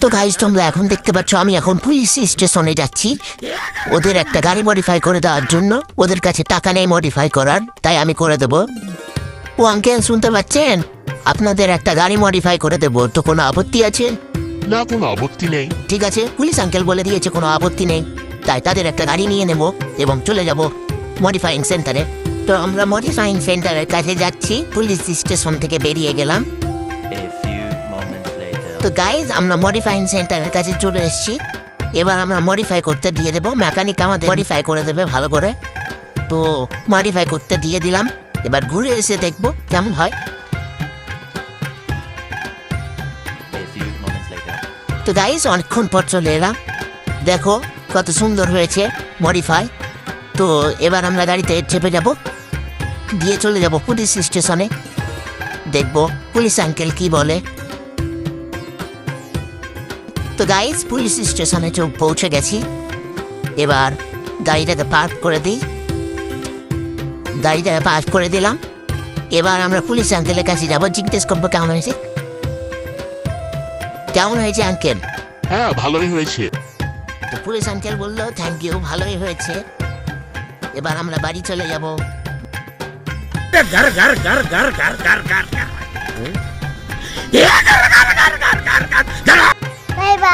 তো গাইজ তোমরা এখন দেখতে পাচ্ছ আমি এখন পুলিশ স্টেশনে যাচ্ছি ওদের একটা গাড়ি মডিফাই করে দেওয়ার জন্য। ওদের কাছে টাকা নেই মডিফাই করার, তাই আমি করে দেবো। ও আঙ্কেল শুনতে পাচ্ছেন? আপনাদের একটা গাড়ি মডিফাই করে দেবো, তো কোনো আপত্তি আছে? না, কোনো আপত্তি নেই। ঠিক আছে, পুলিশ আঙ্কেল বলে দিয়েছে কোনো আপত্তি নেই, তাই তাদের একটা গাড়ি নিয়ে নেব এবং চলে যাব মডিফাইং সেন্টারে। তো আমরা মডিফাইং সেন্টারের কাছে যাচ্ছি, পুলিশ স্টেশন থেকে বেরিয়ে গেলাম। A few moments later. তো গাইজ আমরা মডিফাইং সেন্টারের কাছে চলে এসেছি। এবার আমরা মডিফাই করতে দিয়ে দেবো, মেকানিক আমাদের মডিফাই করে দেবে ভালো করে। তো মডিফাই করতে দিয়ে দিলাম, এবার ঘুরে এসে দেখবো কেমন হয়। A few moments later. তো গাইজ অনেকক্ষণ পর চলে এলাম, দেখো কত সুন্দর হয়েছে মডিফাই। তো এবার আমরা গাড়িতে চেপে যাব, দিয়ে চলে যাব পুলিশ স্টেশনে, দেখবো পুলিশ আঙ্কেল কি বলে। তো গাইজ পুলিশ স্টেশনে পৌঁছে গেছি। এবার গাড়িটাকে পার্ক করে দিই, গাড়িটাকে পার্ক করে দিলাম। এবার আমরা পুলিশ আঙ্কেলের কাছে যাবো, জিজ্ঞেস করবো কেমন হয়েছে। কেমন হয়েছে আঙ্কেল? হ্যাঁ, ভালোই হয়েছে। তো পুলিশ আঙ্কেল বললো থ্যাংক ইউ, ভালোই হয়েছে। এবার আমরা বাড়ি চলে যাব। घर घर घर घर घर घर घर घर